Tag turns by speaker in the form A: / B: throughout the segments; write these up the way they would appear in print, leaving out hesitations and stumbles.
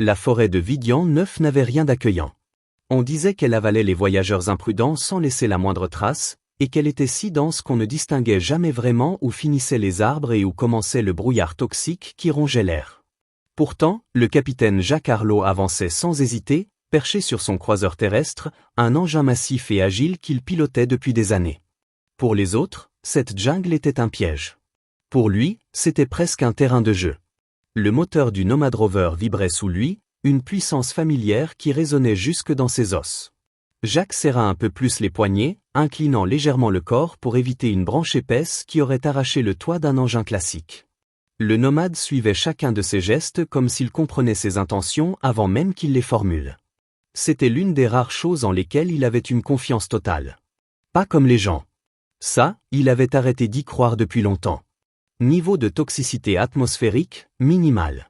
A: La forêt de Vidian 9 n'avait rien d'accueillant. On disait qu'elle avalait les voyageurs imprudents sans laisser la moindre trace, et qu'elle était si dense qu'on ne distinguait jamais vraiment où finissaient les arbres et où commençait le brouillard toxique qui rongeait l'air. Pourtant, le capitaine Jacques Arlot avançait sans hésiter, perché sur son croiseur terrestre, un engin massif et agile qu'il pilotait depuis des années. Pour les autres, cette jungle était un piège. Pour lui, c'était presque un terrain de jeu. Le moteur du Nomad Rover vibrait sous lui, une puissance familière qui résonnait jusque dans ses os. Jacques serra un peu plus les poignets, inclinant légèrement le corps pour éviter une branche épaisse qui aurait arraché le toit d'un engin classique. Le nomade suivait chacun de ses gestes comme s'il comprenait ses intentions avant même qu'il les formule. C'était l'une des rares choses en lesquelles il avait une confiance totale. Pas comme les gens. Ça, il avait arrêté d'y croire depuis longtemps. Niveau de toxicité atmosphérique, minimal.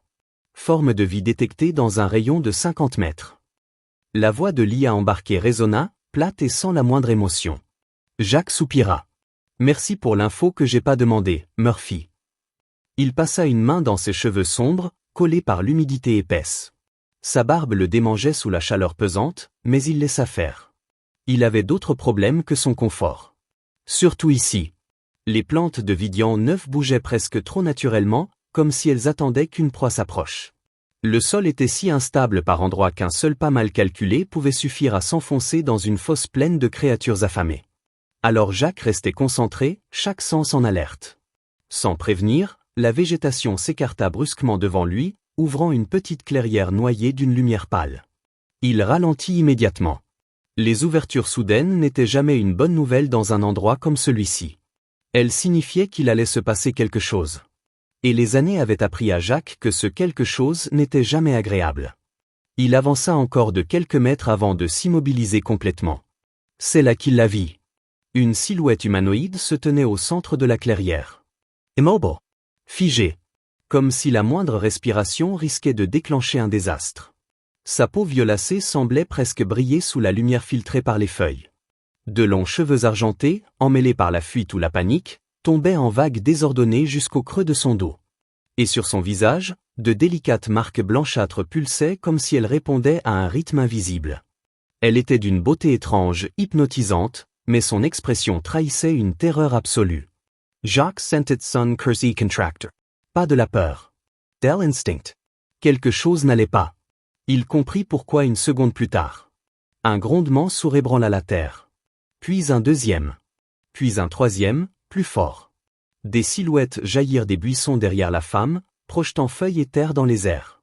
A: Forme de vie détectée dans un rayon de 50 mètres. La voix de l'IA embarquée résonna, plate et sans la moindre émotion. Jacques soupira. Merci pour l'info que j'ai pas demandé, Murphy. Il passa une main dans ses cheveux sombres, collés par l'humidité épaisse. Sa barbe le démangeait sous la chaleur pesante, mais il laissa faire. Il avait d'autres problèmes que son confort. Surtout ici. Les plantes de Vidian 9 bougeaient presque trop naturellement, comme si elles attendaient qu'une proie s'approche. Le sol était si instable par endroits qu'un seul pas mal calculé pouvait suffire à s'enfoncer dans une fosse pleine de créatures affamées. Alors Jacques restait concentré, chaque sens en alerte. Sans prévenir, la végétation s'écarta brusquement devant lui, ouvrant une petite clairière noyée d'une lumière pâle. Il ralentit immédiatement. Les ouvertures soudaines n'étaient jamais une bonne nouvelle dans un endroit comme celui-ci. Elles signifiaient qu'il allait se passer quelque chose. Et les années avaient appris à Jacques que ce quelque chose n'était jamais agréable. Il avança encore de quelques mètres avant de s'immobiliser complètement. C'est là qu'il la vit. Une silhouette humanoïde se tenait au centre de la clairière. Immobile. Figé. Comme si la moindre respiration risquait de déclencher un désastre. Sa peau violacée semblait presque briller sous la lumière filtrée par les feuilles. De longs cheveux argentés, emmêlés par la fuite ou la panique, tombaient en vagues désordonnées jusqu'au creux de son dos. Et sur son visage, de délicates marques blanchâtres pulsaient comme si elles répondaient à un rythme invisible. Elle était d'une beauté étrange, hypnotisante, mais son expression trahissait une terreur absolue. Jacques sentit son cœur se contracter. Pas de la peur. Tel instinct. Quelque chose n'allait pas. Il comprit pourquoi une seconde plus tard. Un grondement sourd ébranla la terre. Puis un deuxième. Puis un troisième, plus fort. Des silhouettes jaillirent des buissons derrière la femme, projetant feuilles et terre dans les airs.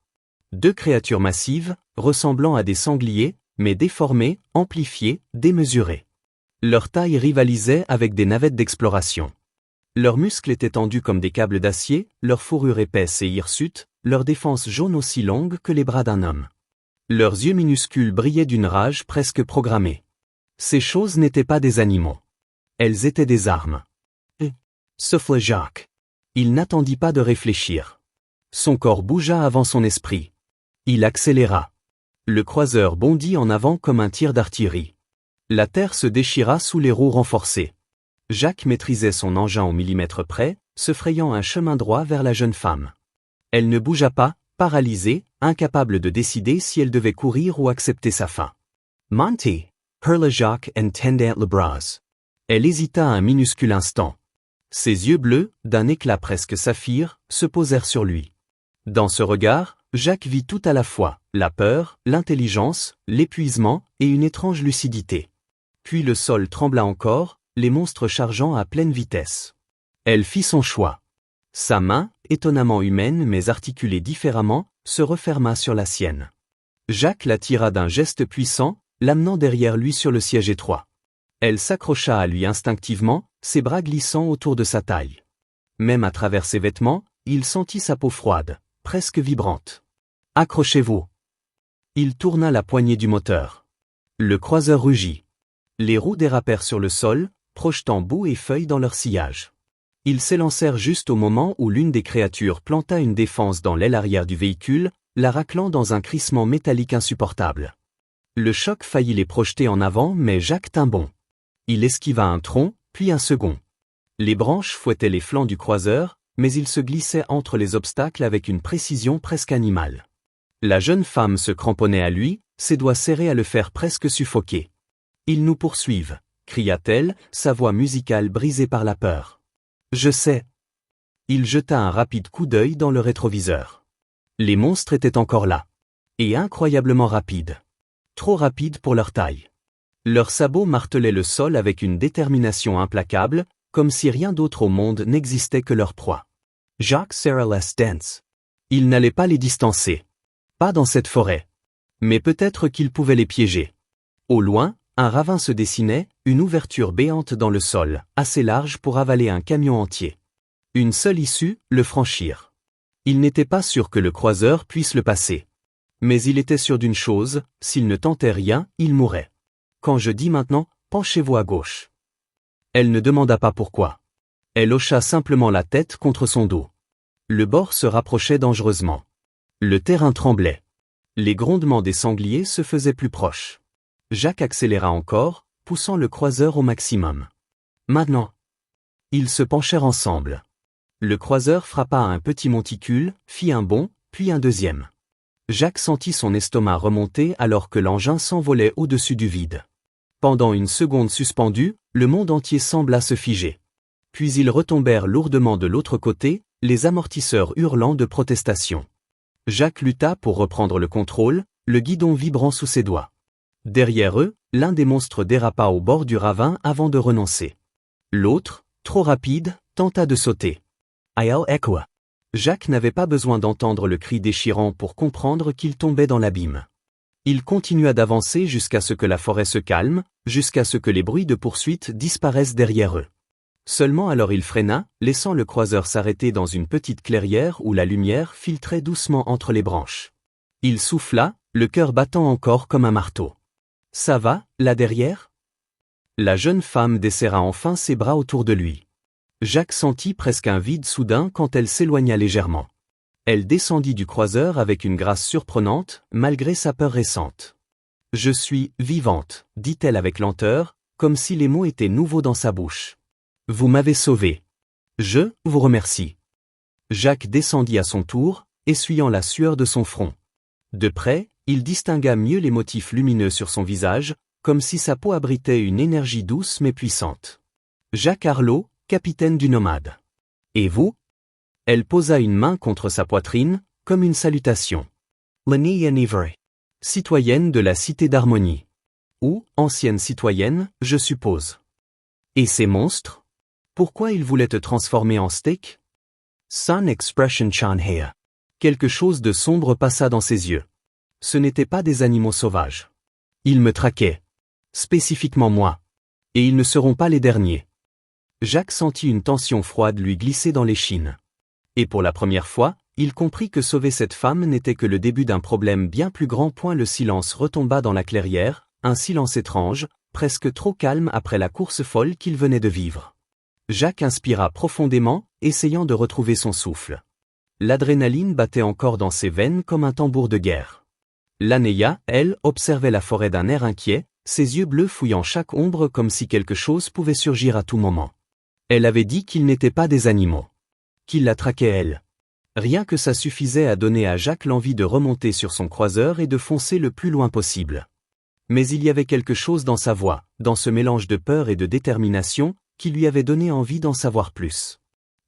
A: Deux créatures massives, ressemblant à des sangliers, mais déformées, amplifiées, démesurées. Leur taille rivalisait avec des navettes d'exploration. Leurs muscles étaient tendus comme des câbles d'acier, leur fourrure épaisse et hirsute, leur défense jaune aussi longue que les bras d'un homme. Leurs yeux minuscules brillaient d'une rage presque programmée. Ces choses n'étaient pas des animaux. Elles étaient des armes. Souffla Jacques. Il n'attendit pas de réfléchir. Son corps bougea avant son esprit. Il accéléra. Le croiseur bondit en avant comme un tir d'artillerie. La terre se déchira sous les roues renforcées. Jacques maîtrisait son engin au millimètre près, se frayant un chemin droit vers la jeune femme. Elle ne bougea pas, paralysée, incapable de décider si elle devait courir ou accepter sa fin. Monty, hurla Jacques en tendant le bras. Elle hésita un minuscule instant. Ses yeux bleus, d'un éclat presque saphir, se posèrent sur lui. Dans ce regard, Jacques vit tout à la fois, la peur, l'intelligence, l'épuisement et une étrange lucidité. Puis le sol trembla encore, les monstres chargeant à pleine vitesse. Elle fit son choix. Sa main, étonnamment humaine mais articulée différemment, se referma sur la sienne. Jacques la tira d'un geste puissant, l'amenant derrière lui sur le siège étroit. Elle s'accrocha à lui instinctivement, ses bras glissant autour de sa taille. Même à travers ses vêtements, il sentit sa peau froide, presque vibrante. « Accrochez-vous !» Il tourna la poignée du moteur. Le croiseur rugit. Les roues dérapèrent sur le sol, projetant boue et feuilles dans leur sillage. Ils s'élancèrent juste au moment où l'une des créatures planta une défense dans l'aile arrière du véhicule, la raclant dans un crissement métallique insupportable. Le choc faillit les projeter en avant mais Jacques tint bon. Il esquiva un tronc, puis un second. Les branches fouettaient les flancs du croiseur, mais il se glissait entre les obstacles avec une précision presque animale. La jeune femme se cramponnait à lui, ses doigts serrés à le faire presque suffoquer. « Ils nous poursuivent », cria-t-elle, sa voix musicale brisée par la peur. « Je sais. » Il jeta un rapide coup d'œil dans le rétroviseur. Les monstres étaient encore là. Et incroyablement rapides. Trop rapides pour leur taille. Leurs sabots martelaient le sol avec une détermination implacable, comme si rien d'autre au monde n'existait que leur proie. Jacques serra les dents. Il n'allait pas les distancer. Pas dans cette forêt. Mais peut-être qu'il pouvait les piéger. Au loin, un ravin se dessinait, une ouverture béante dans le sol, assez large pour avaler un camion entier. Une seule issue, le franchir. Il n'était pas sûr que le croiseur puisse le passer. Mais il était sûr d'une chose, s'il ne tentait rien, il mourrait. Quand je dis maintenant, penchez-vous à gauche. Elle ne demanda pas pourquoi. Elle hocha simplement la tête contre son dos. Le bord se rapprochait dangereusement. Le terrain tremblait. Les grondements des sangliers se faisaient plus proches. Jacques accéléra encore, poussant le croiseur au maximum. Maintenant. Ils se penchèrent ensemble. Le croiseur frappa à un petit monticule, fit un bond, puis un deuxième. Jacques sentit son estomac remonter alors que l'engin s'envolait au-dessus du vide. Pendant une seconde suspendue, le monde entier sembla se figer. Puis ils retombèrent lourdement de l'autre côté, les amortisseurs hurlant de protestation. Jacques lutta pour reprendre le contrôle, le guidon vibrant sous ses doigts. Derrière eux, l'un des monstres dérapa au bord du ravin avant de renoncer. L'autre, trop rapide, tenta de sauter. Aïe echo. Jacques n'avait pas besoin d'entendre le cri déchirant pour comprendre qu'il tombait dans l'abîme. Il continua d'avancer jusqu'à ce que la forêt se calme, jusqu'à ce que les bruits de poursuite disparaissent derrière eux. Seulement alors il freina, laissant le croiseur s'arrêter dans une petite clairière où la lumière filtrait doucement entre les branches. Il souffla, le cœur battant encore comme un marteau. « Ça va, là derrière ?» La jeune femme desserra enfin ses bras autour de lui. Jacques sentit presque un vide soudain quand elle s'éloigna légèrement. Elle descendit du croiseur avec une grâce surprenante, malgré sa peur récente. « Je suis vivante », dit-elle avec lenteur, comme si les mots étaient nouveaux dans sa bouche. « Vous m'avez sauvé. Je vous remercie. » Jacques descendit à son tour, essuyant la sueur de son front. De près, il distingua mieux les motifs lumineux sur son visage, comme si sa peau abritait une énergie douce mais puissante. « Jacques Arlot, capitaine du Nomade. Et vous ?» Elle posa une main contre sa poitrine, comme une salutation. « Lenny Yenivre. Citoyenne de la Cité d'Harmonie. Ou, ancienne citoyenne, je suppose. Et ces monstres ? Pourquoi ils voulaient te transformer en steak ? » Son expression chanhea. Quelque chose de sombre passa dans ses yeux. Ce n'étaient pas des animaux sauvages. Ils me traquaient. Spécifiquement moi. Et ils ne seront pas les derniers. Jacques sentit une tension froide lui glisser dans l'échine. Et pour la première fois, il comprit que sauver cette femme n'était que le début d'un problème bien plus grand. Le silence retomba dans la clairière, un silence étrange, presque trop calme après la course folle qu'il venait de vivre. Jacques inspira profondément, essayant de retrouver son souffle. L'adrénaline battait encore dans ses veines comme un tambour de guerre. Lanéa, elle, observait la forêt d'un air inquiet, ses yeux bleus fouillant chaque ombre comme si quelque chose pouvait surgir à tout moment. Elle avait dit qu'ils n'étaient pas des animaux. Qu'ils la traquaient elle. Rien que ça suffisait à donner à Jacques l'envie de remonter sur son croiseur et de foncer le plus loin possible. Mais il y avait quelque chose dans sa voix, dans ce mélange de peur et de détermination, qui lui avait donné envie d'en savoir plus.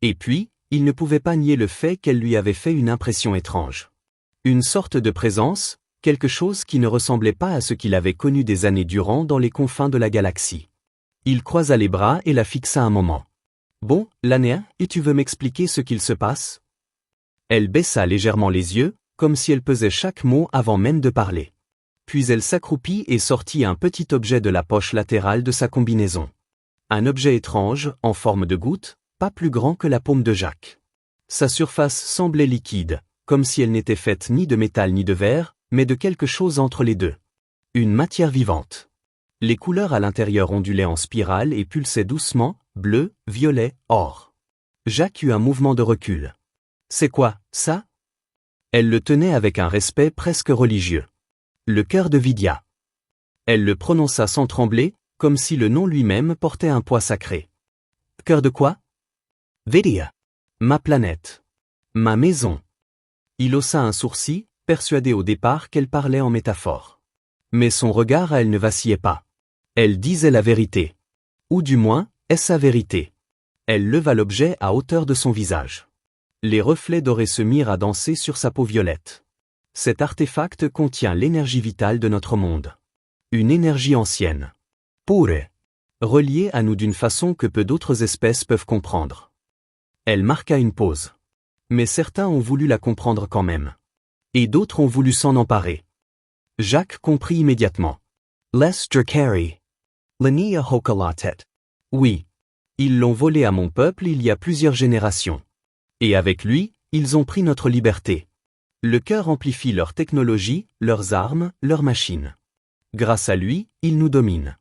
A: Et puis, il ne pouvait pas nier le fait qu'elle lui avait fait une impression étrange. Une sorte de présence, quelque chose qui ne ressemblait pas à ce qu'il avait connu des années durant dans les confins de la galaxie. Il croisa les bras et la fixa un moment. « Bon, Lanéa, et tu veux m'expliquer ce qu'il se passe ?» Elle baissa légèrement les yeux, comme si elle pesait chaque mot avant même de parler. Puis elle s'accroupit et sortit un petit objet de la poche latérale de sa combinaison. Un objet étrange, en forme de goutte, pas plus grand que la paume de Jacques. Sa surface semblait liquide, comme si elle n'était faite ni de métal ni de verre, mais de quelque chose entre les deux. Une matière vivante. Les couleurs à l'intérieur ondulaient en spirale et pulsaient doucement, bleu, violet, or. Jacques eut un mouvement de recul. « C'est quoi, ça ?» Elle le tenait avec un respect presque religieux. Le cœur de Vidia. Elle le prononça sans trembler, comme si le nom lui-même portait un poids sacré. « Cœur de quoi ?»« Vidia. Ma planète. Ma maison. » Il haussa un sourcil, persuadé au départ qu'elle parlait en métaphore. Mais son regard à elle ne vacillait pas. Elle disait la vérité. Ou du moins, est-ce sa vérité? Elle leva l'objet à hauteur de son visage. Les reflets dorés se mirent à danser sur sa peau violette. Cet artefact contient l'énergie vitale de notre monde. Une énergie ancienne. Pure. Reliée à nous d'une façon que peu d'autres espèces peuvent comprendre. Elle marqua une pause. Mais certains ont voulu la comprendre quand même. Et d'autres ont voulu s'en emparer. Jacques comprit immédiatement. Les Drakari. Lania Hokalatet. Oui. Ils l'ont volé à mon peuple il y a plusieurs générations. Et avec lui, ils ont pris notre liberté. Le cœur amplifie leur technologie, leurs armes, leurs machines. Grâce à lui, ils nous dominent.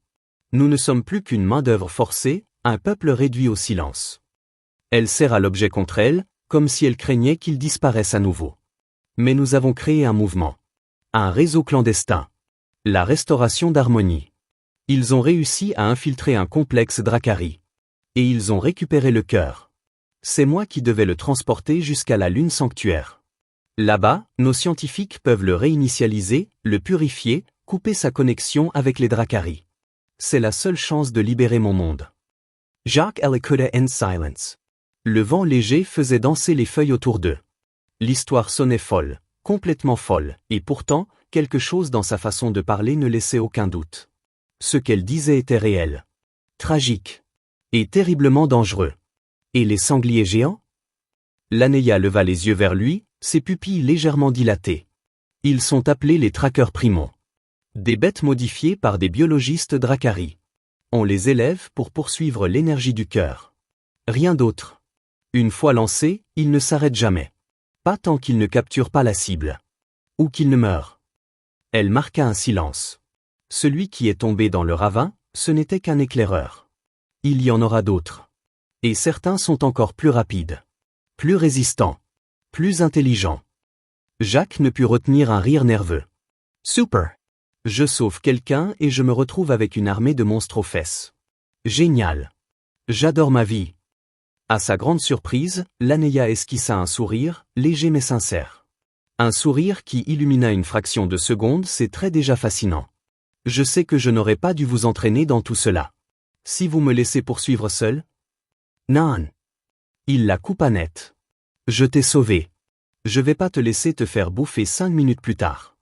A: Nous ne sommes plus qu'une main-d'œuvre forcée, un peuple réduit au silence. Elle serra l'objet contre elle, comme si elle craignait qu'il disparaisse à nouveau. Mais nous avons créé un mouvement. Un réseau clandestin. La restauration d'harmonie. Ils ont réussi à infiltrer un complexe Drakari. Et ils ont récupéré le cœur. C'est moi qui devais le transporter jusqu'à la lune sanctuaire. Là-bas, nos scientifiques peuvent le réinitialiser, le purifier, couper sa connexion avec les Drakari. C'est la seule chance de libérer mon monde. Jacques écoutait en silence. Le vent léger faisait danser les feuilles autour d'eux. L'histoire sonnait folle, complètement folle, et pourtant, quelque chose dans sa façon de parler ne laissait aucun doute. Ce qu'elle disait était réel. Tragique. Et terriblement dangereux. Et les sangliers géants? Laneya leva les yeux vers lui, ses pupilles légèrement dilatées. Ils sont appelés les traqueurs primons. Des bêtes modifiées par des biologistes Drakari. On les élève pour poursuivre l'énergie du cœur. Rien d'autre. Une fois lancés, ils ne s'arrêtent jamais. Pas tant qu'ils ne capturent pas la cible. Ou qu'ils ne meurent. Elle marqua un silence. Celui qui est tombé dans le ravin, ce n'était qu'un éclaireur. Il y en aura d'autres. Et certains sont encore plus rapides. Plus résistants. Plus intelligents. Jacques ne put retenir un rire nerveux. Super. Je sauve quelqu'un et je me retrouve avec une armée de monstres aux fesses. Génial. J'adore ma vie. À sa grande surprise, Laneya esquissa un sourire, léger mais sincère. Un sourire qui illumina une fraction de seconde, c'est très déjà fascinant. Je sais que je n'aurais pas dû vous entraîner dans tout cela. Si vous me laissez poursuivre seul? Non. Il la coupa net. Je t'ai sauvé. Je vais pas te laisser te faire bouffer 5 minutes plus tard.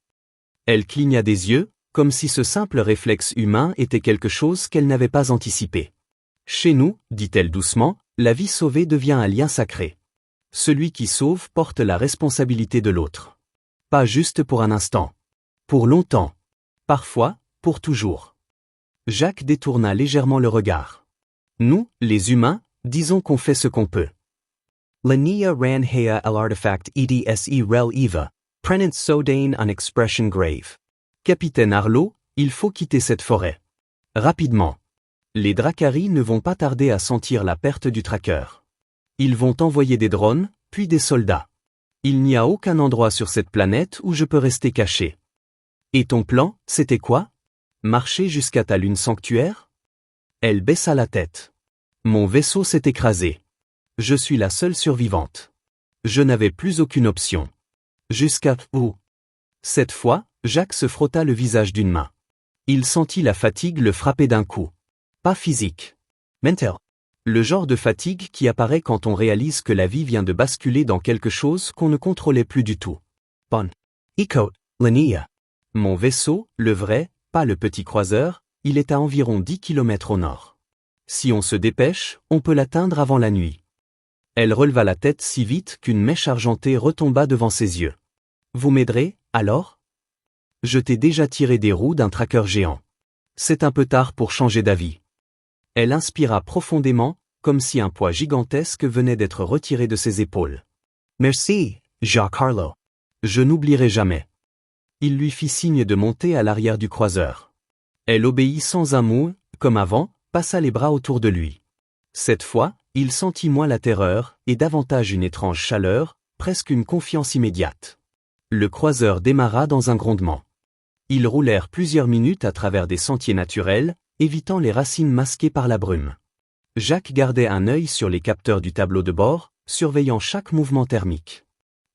A: Elle cligna des yeux, comme si ce simple réflexe humain était quelque chose qu'elle n'avait pas anticipé. Chez nous, dit-elle doucement, la vie sauvée devient un lien sacré. Celui qui sauve porte la responsabilité de l'autre. Pas juste pour un instant. Pour longtemps. Parfois, pour toujours. Jacques détourna légèrement le regard. Nous, les humains, disons qu'on fait ce qu'on peut. Lania ran hea al artefact edse rel eva, prenant sodain an expression grave. Capitaine Arlo, il faut quitter cette forêt. Rapidement. Les Drakari ne vont pas tarder à sentir la perte du tracker. Ils vont envoyer des drones, puis des soldats. Il n'y a aucun endroit sur cette planète où je peux rester caché. Et ton plan, c'était quoi? Marcher jusqu'à ta lune sanctuaire? Elle baissa la tête. Mon vaisseau s'est écrasé. Je suis la seule survivante. Je n'avais plus aucune option. Jusqu'à où? Cette fois, Jacques se frotta le visage d'une main. Il sentit la fatigue le frapper d'un coup. Pas physique. Mental. Le genre de fatigue qui apparaît quand on réalise que la vie vient de basculer dans quelque chose qu'on ne contrôlait plus du tout. Bon. Eco, Lania. Mon vaisseau, le vrai, pas le petit croiseur, il est à environ 10 km au nord. Si on se dépêche, on peut l'atteindre avant la nuit. Elle releva la tête si vite qu'une mèche argentée retomba devant ses yeux. Vous m'aiderez, alors? Je t'ai déjà tiré des roues d'un tracker géant. C'est un peu tard pour changer d'avis. Elle inspira profondément, comme si un poids gigantesque venait d'être retiré de ses épaules. Merci, Jacques Harlow. Je n'oublierai jamais. Il lui fit signe de monter à l'arrière du croiseur. Elle obéit sans un mot, comme avant, passa les bras autour de lui. Cette fois, il sentit moins la terreur, et davantage une étrange chaleur, presque une confiance immédiate. Le croiseur démarra dans un grondement. Ils roulèrent plusieurs minutes à travers des sentiers naturels, évitant les racines masquées par la brume. Jacques gardait un œil sur les capteurs du tableau de bord, surveillant chaque mouvement thermique.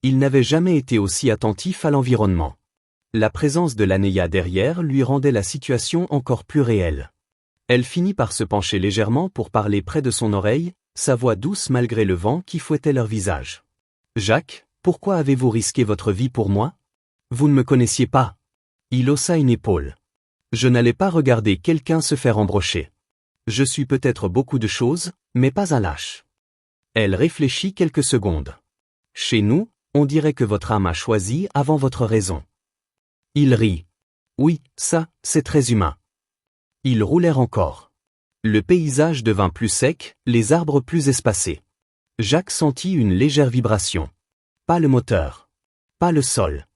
A: Il n'avait jamais été aussi attentif à l'environnement. La présence de l'Anéa derrière lui rendait la situation encore plus réelle. Elle finit par se pencher légèrement pour parler près de son oreille, sa voix douce malgré le vent qui fouettait leur visage. « Jacques, pourquoi avez-vous risqué votre vie pour moi? Vous ne me connaissiez pas. » Il haussa une épaule. « Je n'allais pas regarder quelqu'un se faire embrocher. Je suis peut-être beaucoup de choses, mais pas un lâche. » Elle réfléchit quelques secondes. « Chez nous, on dirait que votre âme a choisi avant votre raison. » Il rit. « Oui, ça, c'est très humain. » Ils roulèrent encore. Le paysage devint plus sec, les arbres plus espacés. Jacques sentit une légère vibration. Pas le moteur. Pas le sol.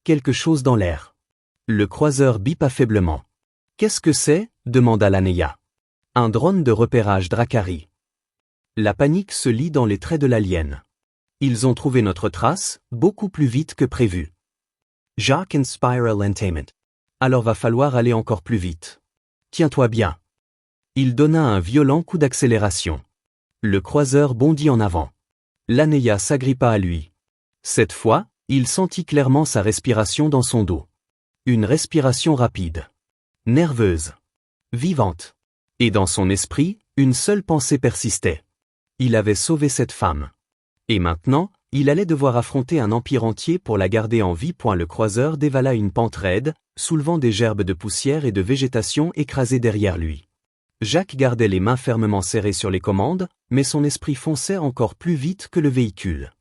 A: Quelque chose dans l'air. Le croiseur bipa faiblement. « Qu'est-ce que c'est » demanda l'Anéa. « Un drone de repérage Dracari. » La panique se lit dans les traits de l'alien. Ils ont trouvé notre trace, beaucoup plus vite que prévu. Jacques inspire l'entertainment. Alors va falloir aller encore plus vite. Tiens-toi bien. Il donna un violent coup d'accélération. Le croiseur bondit en avant. L'Anéa s'agrippa à lui. Cette fois, il sentit clairement sa respiration dans son dos. Une respiration rapide. Nerveuse. Vivante. Et dans son esprit, une seule pensée persistait. Il avait sauvé cette femme. Et maintenant, il allait devoir affronter un empire entier pour la garder en vie. Le croiseur dévala une pente raide, soulevant des gerbes de poussière et de végétation écrasées derrière lui. Jacques gardait les mains fermement serrées sur les commandes, mais son esprit fonçait encore plus vite que le véhicule.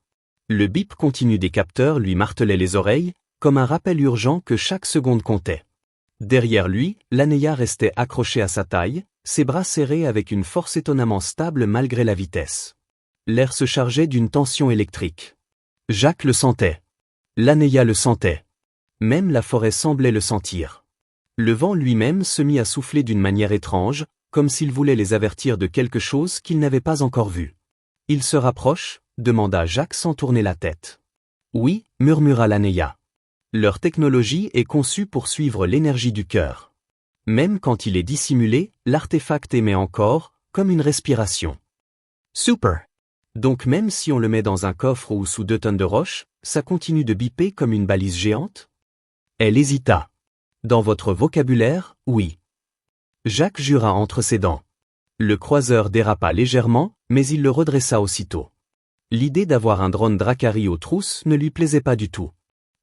A: Le bip continu des capteurs lui martelait les oreilles, comme un rappel urgent que chaque seconde comptait. Derrière lui, l'Anéa restait accrochée à sa taille, ses bras serrés avec une force étonnamment stable malgré la vitesse. L'air se chargeait d'une tension électrique. Jacques le sentait. L'Anéa le sentait. Même la forêt semblait le sentir. Le vent lui-même se mit à souffler d'une manière étrange, comme s'il voulait les avertir de quelque chose qu'ils n'avaient pas encore vu. « Il se rapproche ?» demanda Jacques sans tourner la tête. « Oui » murmura l'Anéa. « Leur technologie est conçue pour suivre l'énergie du cœur. Même quand il est dissimulé, l'artefact émet encore, comme une respiration. » Super. Donc même si on le met dans un coffre ou sous 2 tonnes de roches, ça continue de biper comme une balise géante? Elle hésita. Dans votre vocabulaire, oui. Jacques jura entre ses dents. Le croiseur dérapa légèrement, mais il le redressa aussitôt. L'idée d'avoir un drone Dracari aux trousses ne lui plaisait pas du tout.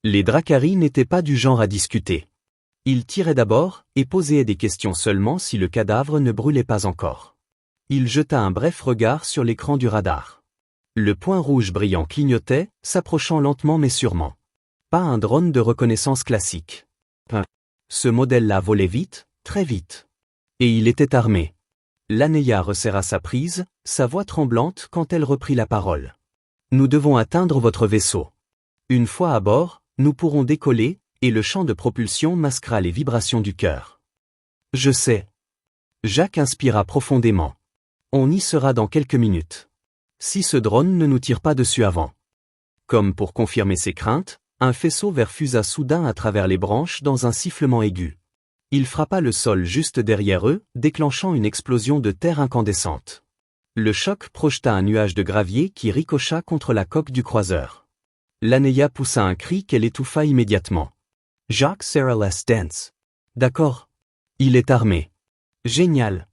A: Les Dracari n'étaient pas du genre à discuter. Ils tiraient d'abord, et posaient des questions seulement si le cadavre ne brûlait pas encore. Il jeta un bref regard sur l'écran du radar. Le point rouge brillant clignotait, s'approchant lentement mais sûrement. Pas un drone de reconnaissance classique. Ce modèle-là volait vite, très vite. Et il était armé. L'Anéa resserra sa prise, sa voix tremblante quand elle reprit la parole. « Nous devons atteindre votre vaisseau. Une fois à bord, nous pourrons décoller, et le champ de propulsion masquera les vibrations du cœur. » Je sais. Jacques inspira profondément. On y sera dans quelques minutes. Si ce drone ne nous tire pas dessus avant. Comme pour confirmer ses craintes, un faisceau vert fusa soudain à travers les branches dans un sifflement aigu. Il frappa le sol juste derrière eux, déclenchant une explosion de terre incandescente. Le choc projeta un nuage de gravier qui ricocha contre la coque du croiseur. L'Anéa poussa un cri qu'elle étouffa immédiatement. Jacques serra les dents. D'accord. Il est armé. Génial.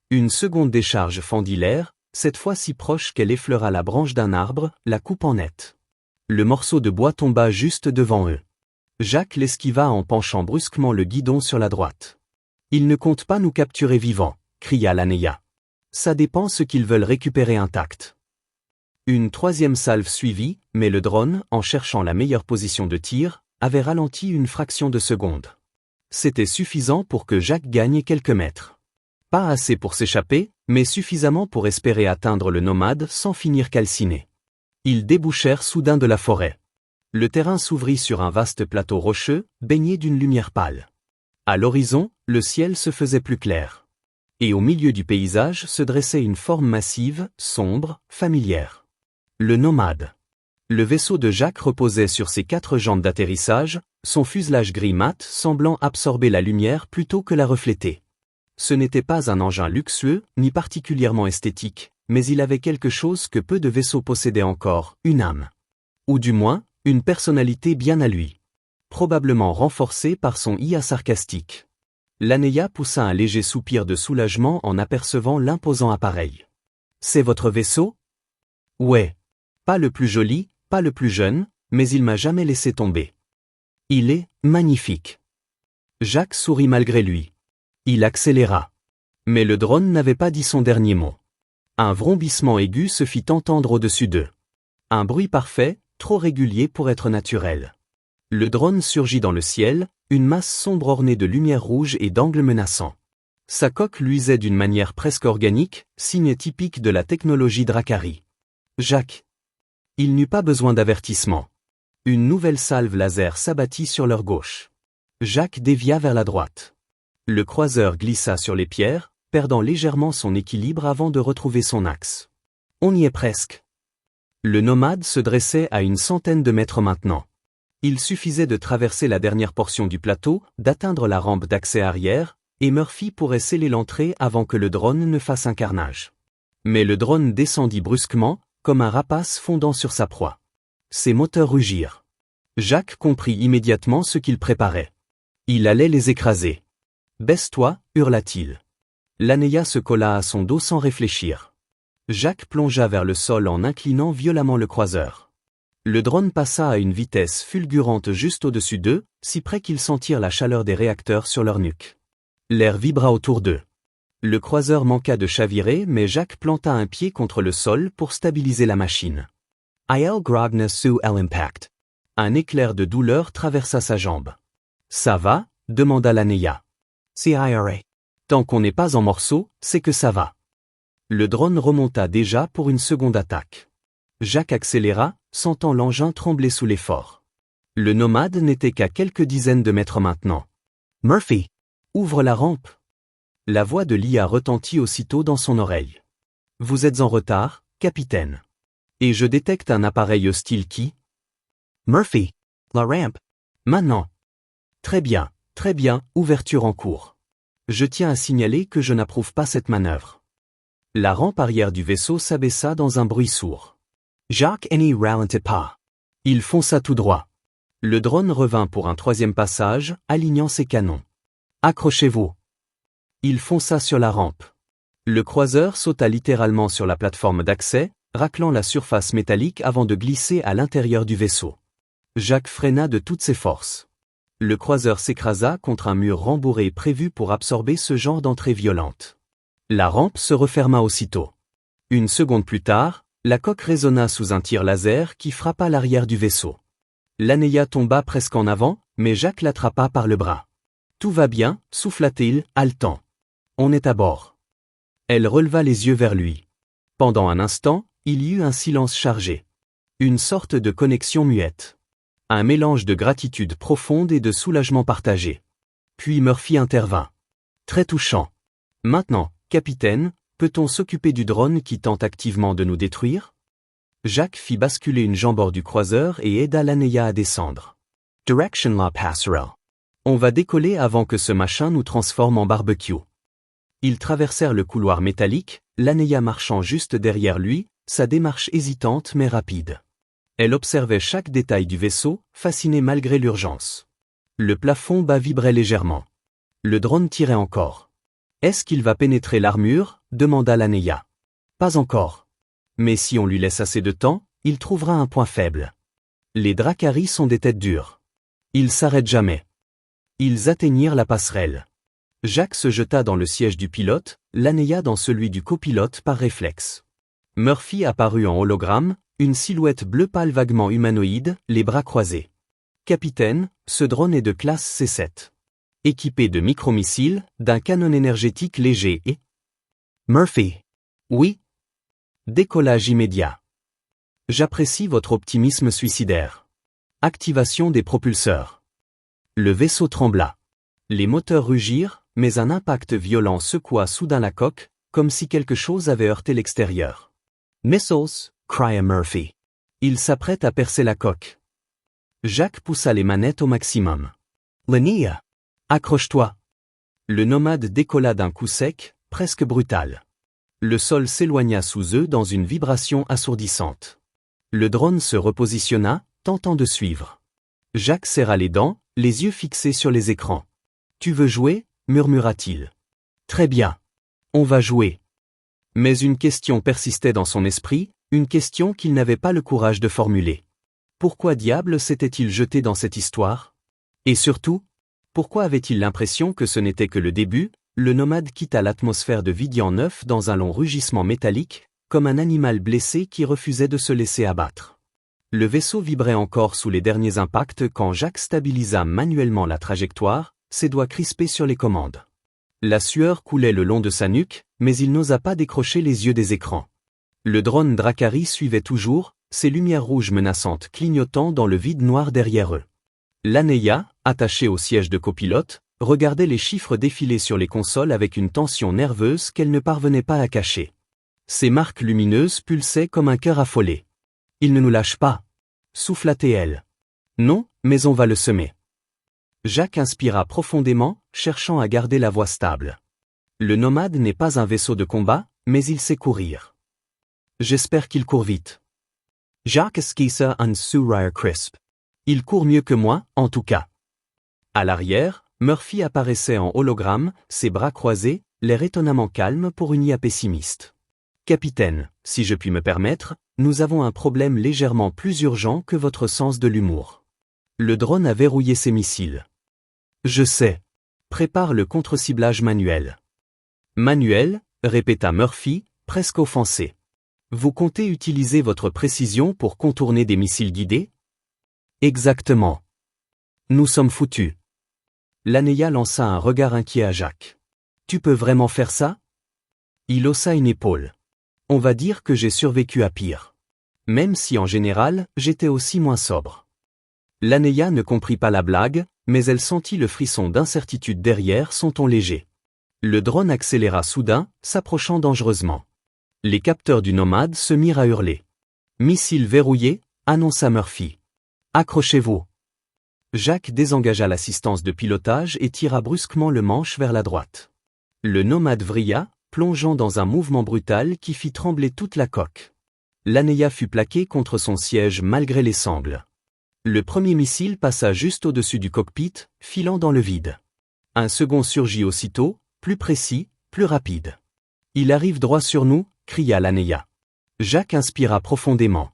A: Une seconde décharge fendit l'air, cette fois si proche qu'elle effleura la branche d'un arbre, la coupant net. Le morceau de bois tomba juste devant eux. Jacques l'esquiva en penchant brusquement le guidon sur la droite. « Ils ne comptent pas nous capturer vivants », cria l'Anéa. « Ça dépend ce qu'ils veulent récupérer intact. » Une troisième salve suivit, mais le drone, en cherchant la meilleure position de tir, avait ralenti une fraction de seconde. C'était suffisant pour que Jacques gagne quelques mètres. Pas assez pour s'échapper, mais suffisamment pour espérer atteindre le nomade sans finir calciné. Ils débouchèrent soudain de la forêt. Le terrain s'ouvrit sur un vaste plateau rocheux, baigné d'une lumière pâle. À l'horizon, le ciel se faisait plus clair. Et au milieu du paysage se dressait une forme massive, sombre, familière. Le nomade. Le vaisseau de Jacques reposait sur ses 4 jambes d'atterrissage, son fuselage gris mat semblant absorber la lumière plutôt que la refléter. Ce n'était pas un engin luxueux, ni particulièrement esthétique, mais il avait quelque chose que peu de vaisseaux possédaient encore, une âme. Ou du moins, Une personnalité bien à lui. Probablement renforcée par son IA sarcastique. Laneya poussa un léger soupir de soulagement en apercevant l'imposant appareil. C'est votre vaisseau? Ouais. Pas le plus joli, pas le plus jeune, mais il m'a jamais laissé tomber. Il est magnifique. Jacques sourit malgré lui. Il accéléra. Mais le drone n'avait pas dit son dernier mot. Un vrombissement aigu se fit entendre au-dessus d'eux. Un bruit parfait, trop régulier pour être naturel. Le drone surgit dans le ciel, une masse sombre ornée de lumière rouge et d'angles menaçants. Sa coque luisait d'une manière presque organique, signe typique de la technologie Dracari. Jacques. Il n'eut pas besoin d'avertissement. Une nouvelle salve laser s'abattit sur leur gauche. Jacques dévia vers la droite. Le croiseur glissa sur les pierres, perdant légèrement son équilibre avant de retrouver son axe. On y est presque. Le nomade se dressait à une centaine de mètres maintenant. Il suffisait de traverser la dernière portion du plateau, d'atteindre la rampe d'accès arrière, et Murphy pourrait sceller l'entrée avant que le drone ne fasse un carnage. Mais le drone descendit brusquement, comme un rapace fondant sur sa proie. Ses moteurs rugirent. Jacques comprit immédiatement ce qu'il préparait. Il allait les écraser. « Baisse-toi » hurla-t-il. Laneya se colla à son dos sans réfléchir. Jacques plongea vers le sol en inclinant violemment le croiseur. Le drone passa à une vitesse fulgurante juste au-dessus d'eux, si près qu'ils sentirent la chaleur des réacteurs sur leur nuque. L'air vibra autour d'eux. Le croiseur manqua de chavirer mais Jacques planta un pied contre le sol pour stabiliser la machine. Il grogna sous l'impact. Un éclair de douleur traversa sa jambe. « Ça va » demanda Laneya. « CIRA. Tant qu'on n'est pas en morceaux, c'est que ça va. » Le drone remonta déjà pour une seconde attaque. Jacques accéléra, sentant l'engin trembler sous l'effort. Le nomade n'était qu'à quelques dizaines de mètres maintenant. « Murphy, ouvre la rampe !» La voix de l'IA retentit aussitôt dans son oreille. « Vous êtes en retard, capitaine. Et je détecte un appareil hostile qui... » Murphy, la rampe. Maintenant. Très bien, ouverture en cours. Je tiens à signaler que je n'approuve pas cette manœuvre. La rampe arrière du vaisseau s'abaissa dans un bruit sourd. Jacques n'y ralentit pas. Il fonça tout droit. Le drone revint pour un troisième passage, alignant ses canons. Accrochez-vous. Il fonça sur la rampe. Le croiseur sauta littéralement sur la plateforme d'accès, raclant la surface métallique avant de glisser à l'intérieur du vaisseau. Jacques freina de toutes ses forces. Le croiseur s'écrasa contre un mur rembourré prévu pour absorber ce genre d'entrée violente. La rampe se referma aussitôt. Une seconde plus tard, la coque résonna sous un tir laser qui frappa l'arrière du vaisseau. Laneya tomba presque en avant, mais Jacques l'attrapa par le bras. « Tout va bien » souffla-t-il, haletant. « On est à bord. » Elle releva les yeux vers lui. Pendant un instant, il y eut un silence chargé. Une sorte de connexion muette. Un mélange de gratitude profonde et de soulagement partagé. Puis Murphy intervint. Très touchant. Maintenant, capitaine, peut-on s'occuper du drone qui tente activement de nous détruire? Jacques fit basculer une jambe hors du croiseur et aida Laneya à descendre. Direction la passerelle. On va décoller avant que ce machin nous transforme en barbecue. Ils traversèrent le couloir métallique, Laneya marchant juste derrière lui, sa démarche hésitante mais rapide. Elle observait chaque détail du vaisseau, fascinée malgré l'urgence. Le plafond bas vibrait légèrement. Le drone tirait encore. « Est-ce qu'il va pénétrer l'armure » demanda Laneya. « Pas encore. Mais si on lui laisse assez de temps, il trouvera un point faible. Les Dracari sont des têtes dures. Ils s'arrêtent jamais. » Ils atteignirent la passerelle. Jacques se jeta dans le siège du pilote, Laneya dans celui du copilote par réflexe. Murphy apparut en hologramme, une silhouette bleu pâle vaguement humanoïde, les bras croisés. « Capitaine, ce drone est de classe C7. Équipé de micromissiles, d'un canon énergétique léger et... » Murphy. « Oui. » Décollage immédiat. J'apprécie votre optimisme suicidaire. Activation des propulseurs. Le vaisseau trembla. Les moteurs rugirent, mais un impact violent secoua soudain la coque, comme si quelque chose avait heurté l'extérieur. « Missiles » cria Murphy. Il s'apprête à percer la coque. Jacques poussa les manettes au maximum. « Laneya, accroche-toi » Le nomade décolla d'un coup sec, presque brutal. Le sol s'éloigna sous eux dans une vibration assourdissante. Le drone se repositionna, tentant de suivre. Jacques serra les dents, les yeux fixés sur les écrans. « Tu veux jouer » murmura-t-il. « Très bien. On va jouer. » Mais une question persistait dans son esprit, une question qu'il n'avait pas le courage de formuler. Pourquoi diable s'était-il jeté dans cette histoire? Et surtout, pourquoi avait-il l'impression que ce n'était que le début? Le nomade quitta l'atmosphère de Vidian 9 dans un long rugissement métallique, comme un animal blessé qui refusait de se laisser abattre. Le vaisseau vibrait encore sous les derniers impacts quand Jacques stabilisa manuellement la trajectoire, ses doigts crispés sur les commandes. La sueur coulait le long de sa nuque, mais il n'osa pas décrocher les yeux des écrans. Le drone Dracari suivait toujours, ses lumières rouges menaçantes clignotant dans le vide noir derrière eux. Laneya, attachée au siège de copilote, regardait les chiffres défiler sur les consoles avec une tension nerveuse qu'elle ne parvenait pas à cacher. Ses marques lumineuses pulsaient comme un cœur affolé. « Il ne nous lâche pas !» souffla-t-elle. « Non, mais on va le semer. » Jacques inspira profondément, cherchant à garder la voix stable. Le nomade n'est pas un vaisseau de combat, mais il sait courir. J'espère qu'il court vite. Jacques esquissa un sourire crisp. Il court mieux que moi, en tout cas. À l'arrière, Murphy apparaissait en hologramme, ses bras croisés, l'air étonnamment calme pour une IA pessimiste. Capitaine, si je puis me permettre, nous avons un problème légèrement plus urgent que votre sens de l'humour. Le drone a verrouillé ses missiles. Je sais. Prépare le contre-ciblage manuel. Manuel, répéta Murphy, presque offensé. Vous comptez utiliser votre précision pour contourner des missiles guidés? Exactement. Nous sommes foutus. Laneya lança un regard inquiet à Jacques. Tu peux vraiment faire ça? Il haussa une épaule. On va dire que j'ai survécu à pire. Même si en général, j'étais aussi moins sobre. Laneya ne comprit pas la blague, mais elle sentit le frisson d'incertitude derrière son ton léger. Le drone accéléra soudain, s'approchant dangereusement. Les capteurs du nomade se mirent à hurler. Missile verrouillé, annonça Murphy. Accrochez-vous. Jacques désengagea l'assistance de pilotage et tira brusquement le manche vers la droite. Le nomade vrilla, plongeant dans un mouvement brutal qui fit trembler toute la coque. Laneya fut plaqué contre son siège malgré les sangles. Le premier missile passa juste au-dessus du cockpit, filant dans le vide. Un second surgit aussitôt, plus précis, plus rapide. Il arrive droit sur nous, cria Laneya. Jacques inspira profondément.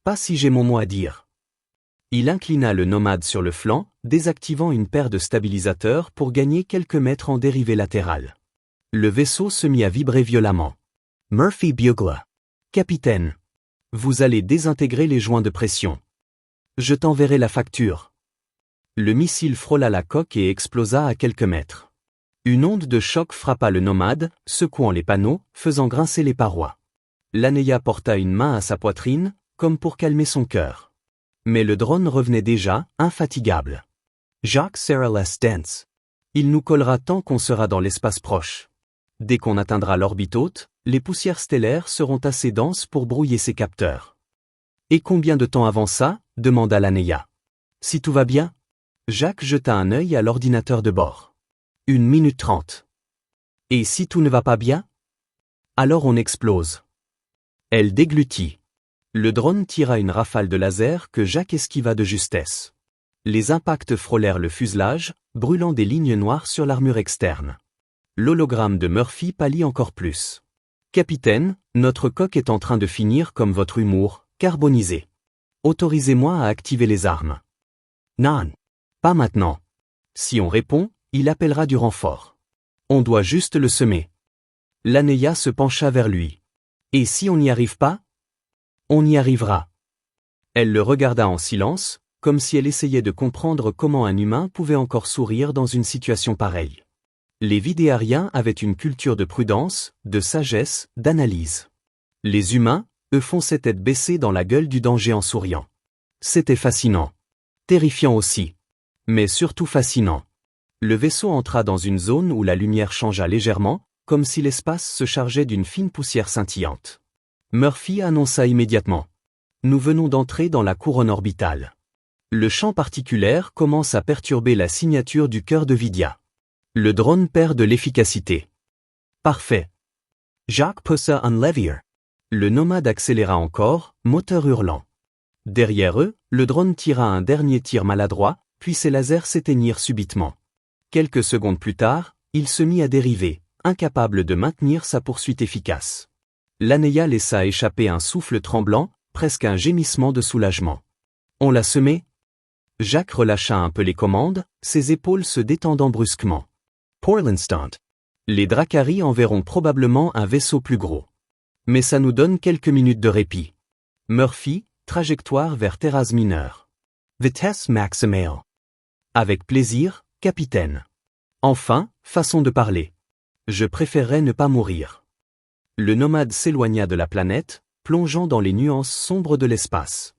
A: Pas si j'ai mon mot à dire. Il inclina le nomade sur le flanc, désactivant une paire de stabilisateurs pour gagner quelques mètres en dérivée latérale. Le vaisseau se mit à vibrer violemment. Murphy bugla. Capitaine. Vous allez désintégrer les joints de pression. Je t'enverrai la facture. Le missile frôla la coque et explosa à quelques mètres. Une onde de choc frappa le nomade, secouant les panneaux, faisant grincer les parois. Laneya porta une main à sa poitrine, comme pour calmer son cœur. Mais le drone revenait déjà, infatigable. Jacques serra la stance. Il nous collera tant qu'on sera dans l'espace proche. Dès qu'on atteindra l'orbite haute, les poussières stellaires seront assez denses pour brouiller ses capteurs. Et combien de temps avant ça? Demanda Laneya. Si tout va bien? Jacques jeta un œil à l'ordinateur de bord. 1 minute 30. Et si tout ne va pas bien? Alors on explose. Elle déglutit. Le drone tira une rafale de laser que Jacques esquiva de justesse. Les impacts frôlèrent le fuselage, brûlant des lignes noires sur l'armure externe. L'hologramme de Murphy pâlit encore plus. Capitaine, notre coque est en train de finir comme votre humour, carbonisé. Autorisez-moi à activer les armes. Non. Pas maintenant. Si on répond, il appellera du renfort. On doit juste le semer. Laneya se pencha vers lui. Et si on n'y arrive pas? On y arrivera. Elle le regarda en silence, comme si elle essayait de comprendre comment un humain pouvait encore sourire dans une situation pareille. Les Vidéariens avaient une culture de prudence, de sagesse, d'analyse. Les humains, eux, fonçaient tête baissée dans la gueule du danger en souriant. C'était fascinant. Terrifiant aussi. Mais surtout fascinant. Le vaisseau entra dans une zone où la lumière changea légèrement, comme si l'espace se chargeait d'une fine poussière scintillante. Murphy annonça immédiatement. Nous venons d'entrer dans la couronne orbitale. Le champ particulaire commence à perturber la signature du cœur de Vidia. Le drone perd de l'efficacité. Parfait. Jacques poussa un levier. Le nomade accéléra encore, moteur hurlant. Derrière eux, le drone tira un dernier tir maladroit, puis ses lasers s'éteignirent subitement. Quelques secondes plus tard, il se mit à dériver, incapable de maintenir sa poursuite efficace. L'Aneia laissa échapper un souffle tremblant, presque un gémissement de soulagement. On l'a semé? Jacques relâcha un peu les commandes, ses épaules se détendant brusquement. Pour l'instant. Les Dracari enverront probablement un vaisseau plus gros. Mais ça nous donne quelques minutes de répit. Murphy, trajectoire vers Terras Mineure. Vitesse maximale. Avec plaisir, capitaine. Enfin, façon de parler. Je préférerais ne pas mourir. Le nomade s'éloigna de la planète, plongeant dans les nuances sombres de l'espace.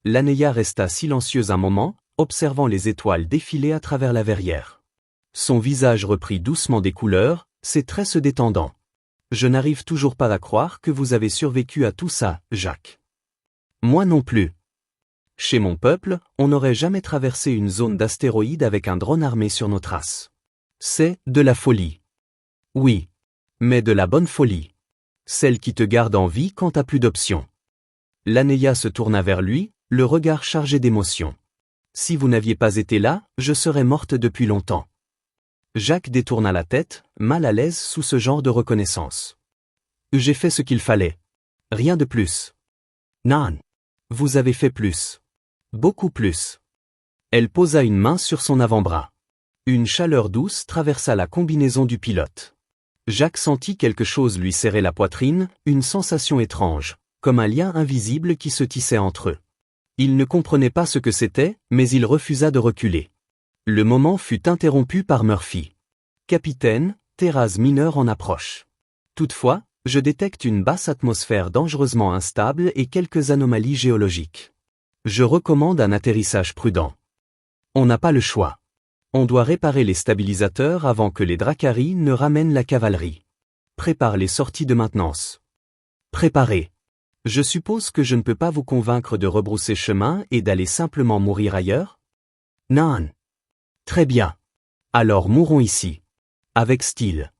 A: L'Aneia resta silencieuse un moment, observant les étoiles défiler à travers la verrière. Son visage reprit doucement des couleurs, ses traits se détendant. Je n'arrive toujours pas à croire que vous avez survécu à tout ça, Jacques. Moi non plus. Chez mon peuple, on n'aurait jamais traversé une zone d'astéroïdes avec un drone armé sur nos traces. C'est de la folie. Oui. Mais de la bonne folie. Celle qui te garde en vie quand t'as plus d'options. L'Aneia se tourna vers lui, le regard chargé d'émotion. Si vous n'aviez pas été là, je serais morte depuis longtemps. Jacques détourna la tête, mal à l'aise sous ce genre de reconnaissance. J'ai fait ce qu'il fallait. Rien de plus. Non. Vous avez fait plus. Beaucoup plus. Elle posa une main sur son avant-bras. Une chaleur douce traversa la combinaison du pilote. Jacques sentit quelque chose lui serrer la poitrine, une sensation étrange, comme un lien invisible qui se tissait entre eux. Il ne comprenait pas ce que c'était, mais il refusa de reculer. Le moment fut interrompu par Murphy. Capitaine, Terras Mineure en approche. Toutefois, je détecte une basse atmosphère dangereusement instable et quelques anomalies géologiques. Je recommande un atterrissage prudent. On n'a pas le choix. On doit réparer les stabilisateurs avant que les Dracari ne ramènent la cavalerie. Prépare les sorties de maintenance. Préparez. Je suppose que je ne peux pas vous convaincre de rebrousser chemin et d'aller simplement mourir ailleurs? Non. Très bien. Alors mourons ici. Avec style.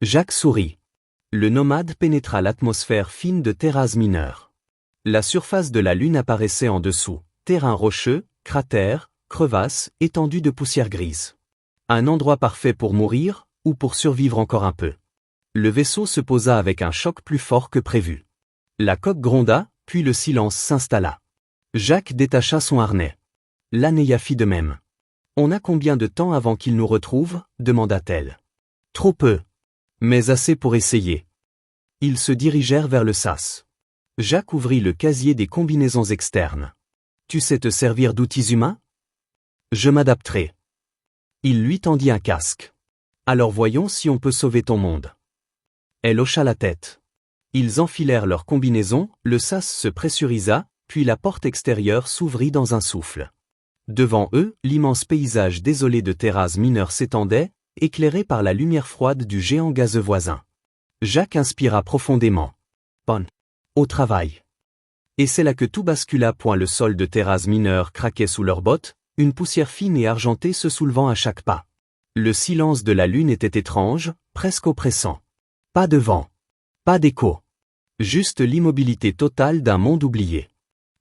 A: Jacques sourit. Le nomade pénétra l'atmosphère fine de Terras Mineure. La surface de la Lune apparaissait en dessous, terrain rocheux, cratères, crevasses, étendues de poussière grise. Un endroit parfait pour mourir, ou pour survivre encore un peu. Le vaisseau se posa avec un choc plus fort que prévu. La coque gronda, puis le silence s'installa. Jacques détacha son harnais. L'Aneia fit de même. On a combien de temps avant qu'il nous retrouve? Demanda-t-elle. Trop peu. Mais assez pour essayer. Ils se dirigèrent vers le sas. Jacques ouvrit le casier des combinaisons externes. Tu sais te servir d'outils humains? Je m'adapterai. Il lui tendit un casque. Alors voyons si on peut sauver ton monde. Elle hocha la tête. Ils enfilèrent leurs combinaisons, le sas se pressurisa, puis la porte extérieure s'ouvrit dans un souffle. Devant eux, l'immense paysage désolé de Terras Mineure s'étendait, éclairé par la lumière froide du géant gazeux voisin. Jacques inspira profondément. Bon. Au travail. Et c'est là que tout bascula. Le sol de Terras Mineure craquait sous leurs bottes, une poussière fine et argentée se soulevant à chaque pas. Le silence de la lune était étrange, presque oppressant. Pas de vent. Pas d'écho. Juste l'immobilité totale d'un monde oublié.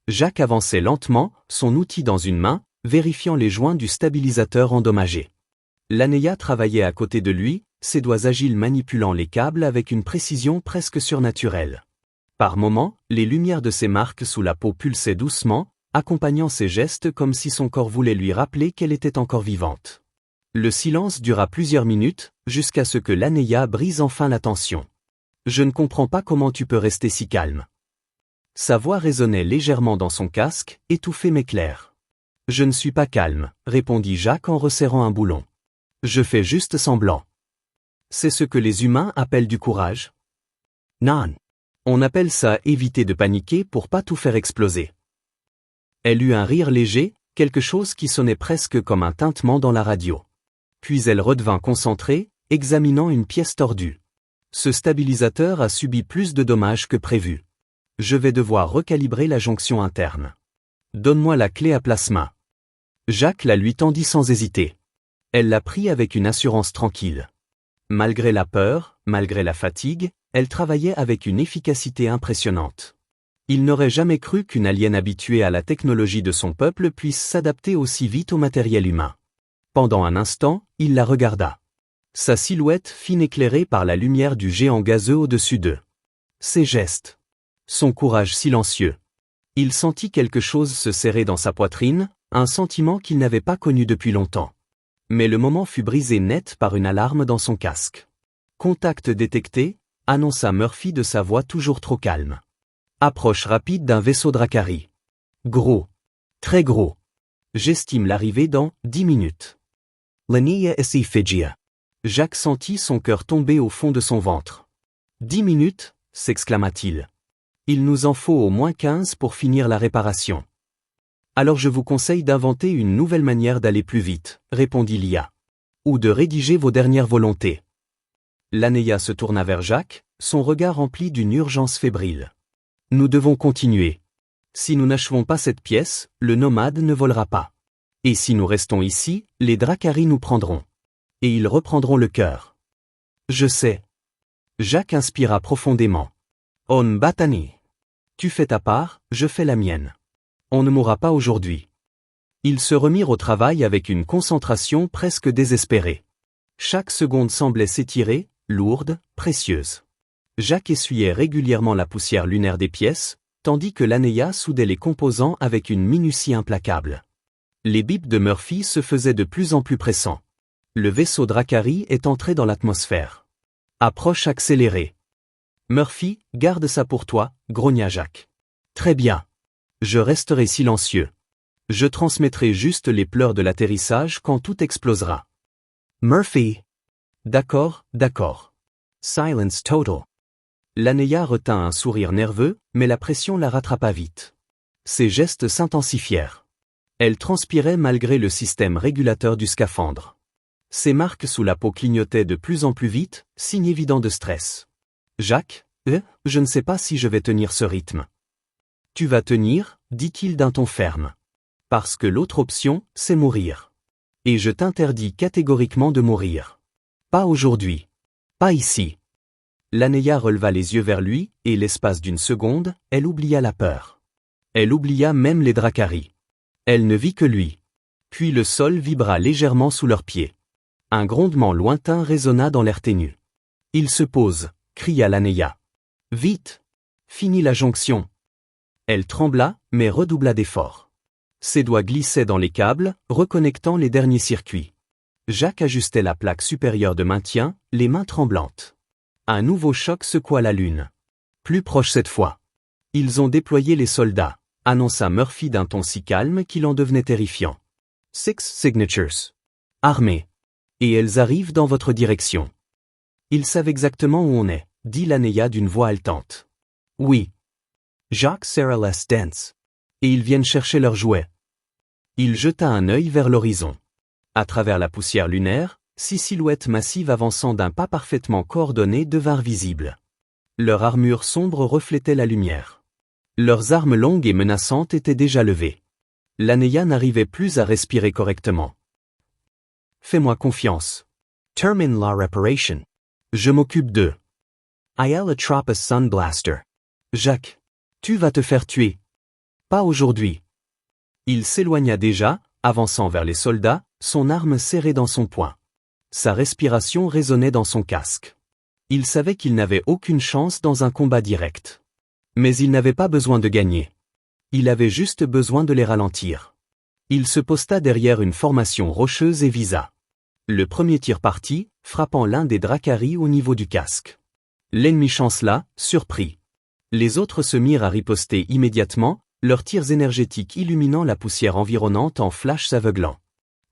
A: Jacques avançait lentement, son outil dans une main, vérifiant les joints du stabilisateur endommagé. L'Aneia travaillait à côté de lui, ses doigts agiles manipulant les câbles avec une précision presque surnaturelle. Par moments, les lumières de ses marques sous la peau pulsaient doucement, accompagnant ses gestes comme si son corps voulait lui rappeler qu'elle était encore vivante. Le silence dura plusieurs minutes, jusqu'à ce que l'Aneia brise enfin la tension. Je ne comprends pas comment tu peux rester si calme. Sa voix résonnait légèrement dans son casque, étouffée mais claire. Je ne suis pas calme, répondit Jacques en resserrant un boulon. Je fais juste semblant. C'est ce que les humains appellent du courage? Non. On appelle ça éviter de paniquer pour pas tout faire exploser. Elle eut un rire léger, quelque chose qui sonnait presque comme un tintement dans la radio. Puis elle redevint concentrée, examinant une pièce tordue. Ce stabilisateur a subi plus de dommages que prévu. Je vais devoir recalibrer la jonction interne. Donne-moi la clé à plasma. Jacques la lui tendit sans hésiter. Elle la prit avec une assurance tranquille. Malgré la peur, malgré la fatigue, elle travaillait avec une efficacité impressionnante. Il n'aurait jamais cru qu'une alien habituée à la technologie de son peuple puisse s'adapter aussi vite au matériel humain. Pendant un instant, il la regarda. Sa silhouette fine éclairée par la lumière du géant gazeux au-dessus d'eux. Ses gestes. Son courage silencieux. Il sentit quelque chose se serrer dans sa poitrine, un sentiment qu'il n'avait pas connu depuis longtemps. Mais le moment fut brisé net par une alarme dans son casque. Contact détecté, annonça Murphy de sa voix toujours trop calme. Approche rapide d'un vaisseau Dracari. Gros. Très gros. J'estime l'arrivée dans 10 minutes. L'Ania esi Figia. Jacques sentit son cœur tomber au fond de son ventre. 10 minutes, s'exclama-t-il. Il nous en faut au moins 15 pour finir la réparation. Alors je vous conseille d'inventer une nouvelle manière d'aller plus vite, répondit l'IA. Ou de rédiger vos dernières volontés. L'Ania se tourna vers Jacques, son regard rempli d'une urgence fébrile. Nous devons continuer. Si nous n'achevons pas cette pièce, le nomade ne volera pas. Et si nous restons ici, les Dracari nous prendront. Et ils reprendront le cœur. Je sais. Jacques inspira profondément. On batani. Tu fais ta part, je fais la mienne. On ne mourra pas aujourd'hui. Ils se remirent au travail avec une concentration presque désespérée. Chaque seconde semblait s'étirer, lourde, précieuse. Jacques essuyait régulièrement la poussière lunaire des pièces, tandis que l'Ania soudait les composants avec une minutie implacable. Les bips de Murphy se faisaient de plus en plus pressants. Le vaisseau Dracari est entré dans l'atmosphère. Approche accélérée. Murphy, garde ça pour toi, grogna Jacques. Très bien. Je resterai silencieux. Je transmettrai juste les pleurs de l'atterrissage quand tout explosera. Murphy. D'accord, d'accord. Silence total. L'Ania retint un sourire nerveux, mais la pression la rattrapa vite. Ses gestes s'intensifièrent. Elle transpirait malgré le système régulateur du scaphandre. Ses marques sous la peau clignotaient de plus en plus vite, signe évident de stress. Jacques, je ne sais pas si je vais tenir ce rythme. Tu vas tenir, dit-il d'un ton ferme. Parce que l'autre option, c'est mourir. Et je t'interdis catégoriquement de mourir. Pas aujourd'hui. Pas ici. L'Ania releva les yeux vers lui, et l'espace d'une seconde, elle oublia la peur. Elle oublia même les Dracari. Elle ne vit que lui. Puis le sol vibra légèrement sous leurs pieds. Un grondement lointain résonna dans l'air ténu. Il se pose, cria l'Ania. Vite! Finis la jonction. Elle trembla, mais redoubla d'efforts. Ses doigts glissaient dans les câbles, reconnectant les derniers circuits. Jacques ajustait la plaque supérieure de maintien, les mains tremblantes. Un nouveau choc secoua la lune. Plus proche cette fois. Ils ont déployé les soldats, annonça Murphy d'un ton si calme qu'il en devenait terrifiant. 6 signatures. Armés. Et elles arrivent dans votre direction. Ils savent exactement où on est, dit l'Ania d'une voix haletante. Oui. Jacques serra les dents. Et ils viennent chercher leurs jouets. Il jeta un œil vers l'horizon. À travers la poussière lunaire, 6 silhouettes massives avançant d'un pas parfaitement coordonné devinrent visibles. Leur armure sombre reflétait la lumière. Leurs armes longues et menaçantes étaient déjà levées. L'Ania n'arrivait plus à respirer correctement. Fais-moi confiance. Termine la réparation. Je m'occupe d'eux. I'll attrape a sun blaster. Jacques. Tu vas te faire tuer. Pas aujourd'hui. Il s'éloigna déjà, avançant vers les soldats, son arme serrée dans son poing. Sa respiration résonnait dans son casque. Il savait qu'il n'avait aucune chance dans un combat direct. Mais il n'avait pas besoin de gagner. Il avait juste besoin de les ralentir. Il se posta derrière une formation rocheuse et visa. Le premier tir partit, frappant l'un des Dracari au niveau du casque. L'ennemi chancela, surpris. Les autres se mirent à riposter immédiatement, leurs tirs énergétiques illuminant la poussière environnante en flashs aveuglants.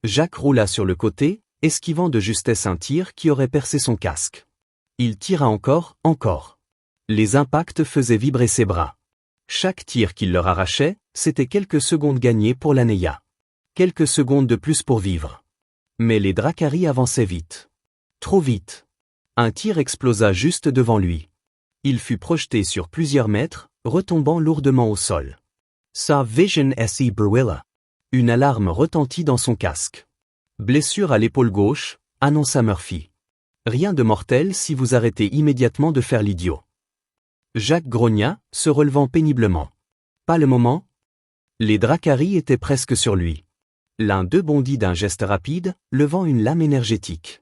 A: Jacques roula sur le côté, esquivant de justesse un tir qui aurait percé son casque. Il tira encore. Les impacts faisaient vibrer ses bras. Chaque tir qu'il leur arrachait, c'était quelques secondes gagnées pour l'Ania. Quelques secondes de plus pour vivre. Mais les Dracari avançaient vite. Trop vite. Un tir explosa juste devant lui. Il fut projeté sur plusieurs mètres, retombant lourdement au sol. Sa vision si brûla. Une alarme retentit dans son casque. Blessure à l'épaule gauche, annonça Murphy. Rien de mortel si vous arrêtez immédiatement de faire l'idiot. Jacques grogna, se relevant péniblement. Pas le moment. Les Dracari étaient presque sur lui. L'un d'eux bondit d'un geste rapide, levant une lame énergétique.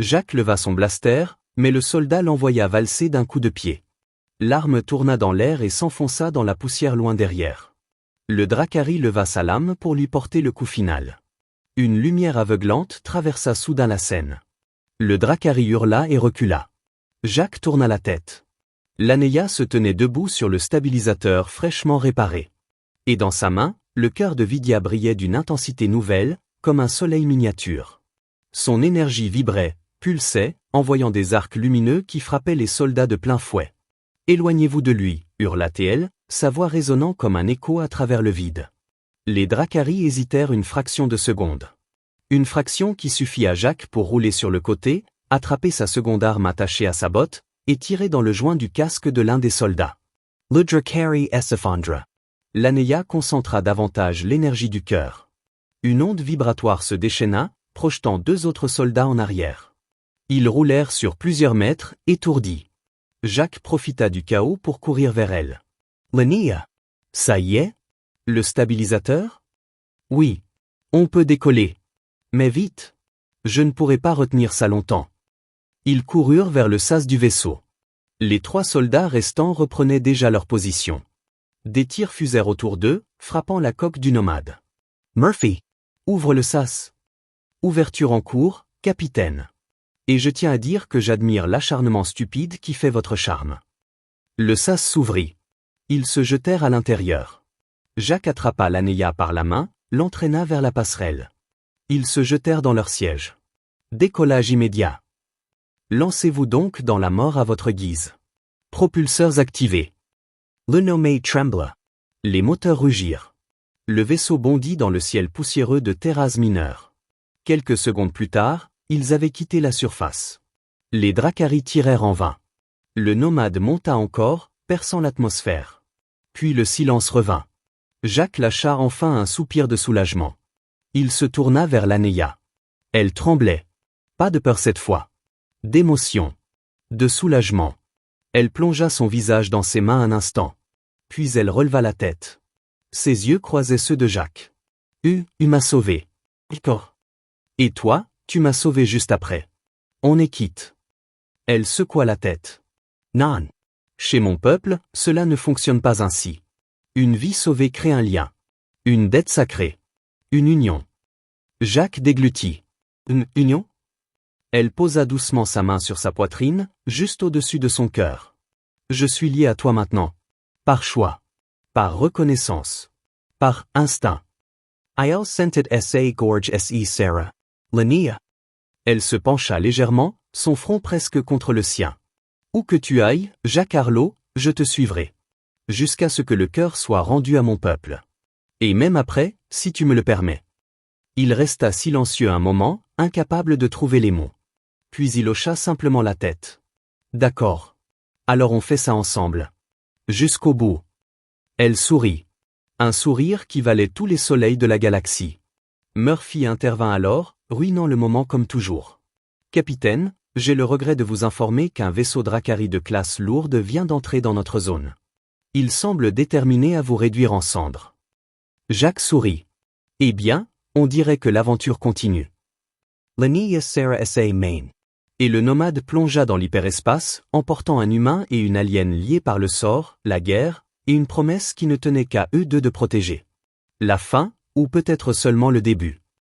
A: Jacques leva son blaster, mais le soldat l'envoya valser d'un coup de pied. L'arme tourna dans l'air et s'enfonça dans la poussière loin derrière. Le Dracari leva sa lame pour lui porter le coup final. Une lumière aveuglante traversa soudain la scène. Le Dracari hurla et recula. Jacques tourna la tête. L'Anéia se tenait debout sur le stabilisateur fraîchement réparé. Et dans sa main, le cœur de Vidia brillait d'une intensité nouvelle, comme un soleil miniature. Son énergie vibrait, pulsait, envoyant des arcs lumineux qui frappaient les soldats de plein fouet. « Éloignez-vous de lui » hurla-t-elle, sa voix résonnant comme un écho à travers le vide. Les Dracari hésitèrent une fraction de seconde. Une fraction qui suffit à Jacques pour rouler sur le côté, attraper sa seconde arme attachée à sa botte, et tirer dans le joint du casque de l'un des soldats. Le Dracari s'effondra. L'Anéia concentra davantage l'énergie du cœur. Une onde vibratoire se déchaîna, projetant 2 autres soldats en arrière. Ils roulèrent sur plusieurs mètres, étourdis. Jacques profita du chaos pour courir vers elle. L'Anéia. Ça y est? Le stabilisateur? Oui. On peut décoller. Mais vite. Je ne pourrai pas retenir ça longtemps. Ils coururent vers le sas du vaisseau. Les 3 soldats restants reprenaient déjà leur position. Des tirs fusèrent autour d'eux, frappant la coque du nomade. Murphy! Ouvre le sas. Ouverture en cours, capitaine. Et je tiens à dire que j'admire l'acharnement stupide qui fait votre charme. Le sas s'ouvrit. Ils se jetèrent à l'intérieur. Jacques attrapa l'Anéia par la main, l'entraîna vers la passerelle. Ils se jetèrent dans leur siège. Décollage immédiat. Lancez-vous donc dans la mort à votre guise. Propulseurs activés. Le nomade trembla. Les moteurs rugirent. Le vaisseau bondit dans le ciel poussiéreux de Terraz Mineur. Quelques secondes plus tard, ils avaient quitté la surface. Les Dracari tirèrent en vain. Le nomade monta encore, perçant l'atmosphère. Puis le silence revint. Jacques lâcha enfin un soupir de soulagement. Il se tourna vers l'Anéia. Elle tremblait. Pas de peur cette fois. D'émotion. De soulagement. Elle plongea son visage dans ses mains un instant. Puis elle releva la tête. Ses yeux croisaient ceux de Jacques. Tu m'as sauvé. Et toi, tu m'as sauvé juste après. On est quitte. Elle secoua la tête. Non. Chez mon peuple, cela ne fonctionne pas ainsi. Une vie sauvée crée un lien. Une dette sacrée. Une union. Jacques déglutit. Une union? Elle posa doucement sa main sur sa poitrine, juste au-dessus de son cœur. Je suis lié à toi maintenant. Par choix. Par reconnaissance. Par instinct. I'll sent it sa gorge se Sarah. L'Anéia. Elle se pencha légèrement, son front presque contre le sien. Où que tu ailles, Jacques Arlot, je te suivrai. Jusqu'à ce que le cœur soit rendu à mon peuple. Et même après, si tu me le permets. Il resta silencieux un moment, incapable de trouver les mots. Puis il hocha simplement la tête. D'accord. Alors on fait ça ensemble. Jusqu'au bout. Elle sourit. Un sourire qui valait tous les soleils de la galaxie. Murphy intervint alors, ruinant le moment comme toujours. Capitaine, j'ai le regret de vous informer qu'un vaisseau Dracari de classe lourde vient d'entrer dans notre zone. Il semble déterminé à vous réduire en cendres. Jacques sourit. Eh bien, on dirait que l'aventure continue. L'Anéia Sarah sa main. Et le nomade plongea dans l'hyperespace, emportant un humain et une alien liés par le sort, la guerre, et une promesse qui ne tenait qu'à eux deux de protéger. La fin, ou peut-être seulement le début.